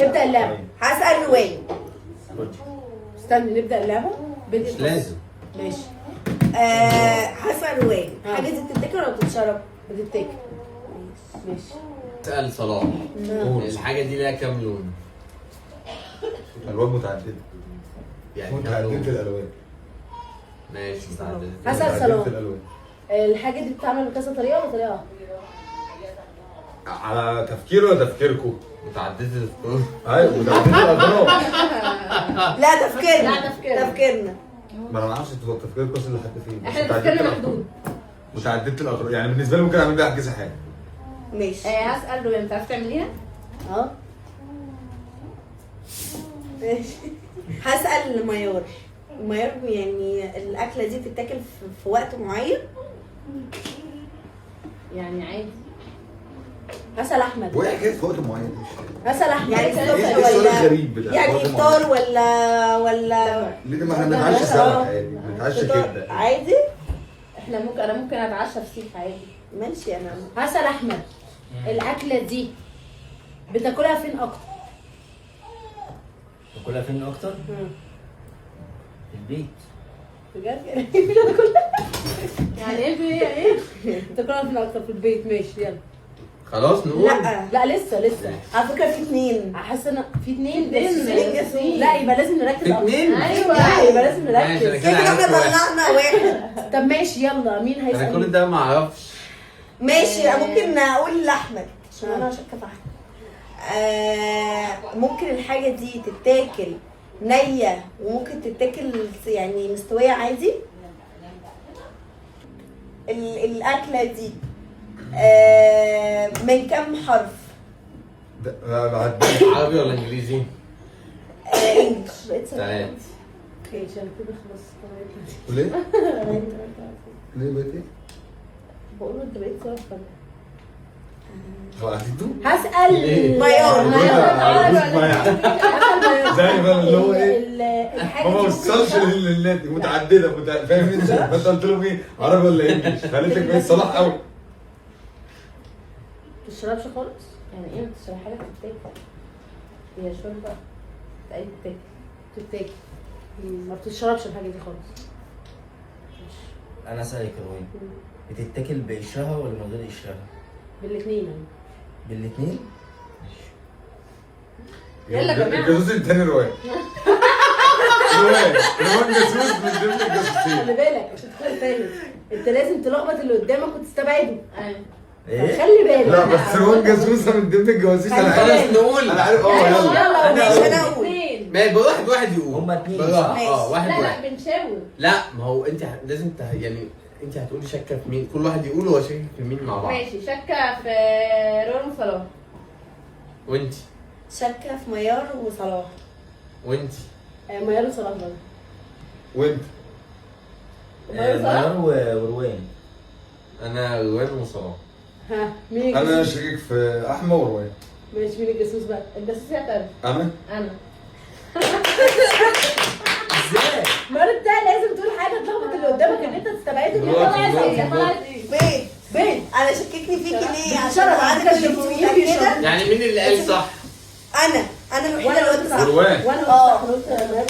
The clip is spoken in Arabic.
ابدأ اللعبة. هسأل روان. استني نبدأ اللعبة. مش لازم. ماشي. هسأل روان. حاجة دي بتتاكل ولا بتتشرب؟ بتتاكل. ماشي. اسأل صلاح. الحاجة دي ليها كام لون؟ الوان متعدده. يعني كام متعدده لون؟ الالوان. ماشي متعددة. هسأل متعددة صلاح. الالوان. الحاجة دي بتتعمل بكذا طريقة ولا طريقة واحدة؟ على تفكير ولا تفكيركم؟ متعددة الفطور. ايوه متعدده الاغراض. لا تفكيرنا. لا، تفكيرنا. تفكيرنا. ما انا ما اعرفش تفكيركم وصل لحد فين. بس احنا متعددة تفكيرنا الأغراض. محدود. متعدده الاغراض يعني بالنسبه لي ممكن اعمل بيها كذا حاجه. ماشي. هسأل روان بتعرفي تعمليها؟ اه. ماشي. هسأل ميار. ميار يعني الأكلة دي بتتاكل في وقت معين؟ يعني عادي. هسأل أحمد. وايه حكايه في وقت معين؟ هسأل أحمد. يعني هسأل الصبح ايه السؤال ولا الغريب ده؟ يعني وقت افطار معين. ولا ليه ما احنا بنتعشى سوا عادي بنتعشى فطار كده. عادي؟ انا ممكن اتعشى فسيخ عادي. ماشي. انا هسأل أحمد. الأكلة دي بتاكلها فين أكتر؟ باكلها فين اكتر؟ في البيت. بجد؟ مش هتاكلها؟ يعني ايه بتاكلها فين أكتر؟ في البيت. ماشي يلا. خلاص نقول؟ لا لا لسه. على فكرة في اتنين. حاسة ان في اتنين اتنين جاسوس. لا يبقى لازم نركز في اتنين؟ ايوه لا يبقى لازم ماشي، أنا نركز. كده كده احنا عرفت واحد. طلعنا واحد. طب ماشي يلا مين انا كل هيسأل؟ ده ما اعرفش. ماشي. ممكن اقول لاحمد عشان انا شاكه في احمد. ممكن الحاجة دي تتاكل نية وممكن تتاكل يعني مستوية عادي. الأكلة دي من كام حرف؟ بعدين عربي ولا انجليزي؟ انجلش. تلات. اوكي عشان كده خلاص. ليه؟ ليه بقيت ايه؟ بقول له انت بقيت صرف ولا عديتوا؟ هسأل ميار. زي ما اللي هو ايه؟ الحاجة ما دي وصلش للنادي متعدده فاهم انت؟ فانت قلت لهم ايه؟ عربي ولا انجلش؟ قالت لك بقيت صلاح قوي. بتشربش خالص؟ يعني ايه ما بتشرب حاجة بتتاكل؟ هي شوربة اي بتتاكل. ما بتشربش الحاجة دي خالص. انا اسالك يا روين، بتتاكل بقشرها ولا من غير قشرها؟ بالاثنين يعني. بالاثنين؟ يلا يا جماعة. الجاسوس التاني روان. روان جاسوس من ضمن خلي الجاسوسين. بالك عشان تكون فاهم انت لازم تلخبط اللي قدامك وتستبعده. ايه؟ خلي بالك. لا بس روان جاسوسه من ضمن الجواسيس انا خلي عارف. بالك. نقول. انا عارف يلا ماشي انا اقول. اثنين. ما يبقى واحد يقول. هما اتنين. بالراحة. ماشي. واحد لا واحد. بنشاور. لا ما هو انت لازم يعني انت هتقولي شاكه في مين، كل واحد يقول هو شاكك في مين مع بعض. ماشي شاكة في رون وصلاح. وانت شاكة في ميار وصلاح. وانت ميار وصلاح برضه. وانت ميار وروان. انا روان وصلاح. ها مين انا الجاسوس؟ شاكك في احمد وروان. ماشي مين الجاسوس بقى؟ الجاسوس يعترف. انا انا. ازاي؟ ما انت لازم تقول حاجه تلخبط اللي قدامك ان انت تستبعده. بيت. انا شككني فيكي ليه؟ عشان بشرب. عارفة انك متأكدة. يعني مين اللي قال صح؟ انا الوحيدة اللي قلت صح. وروان. وانا اه. قلت ميار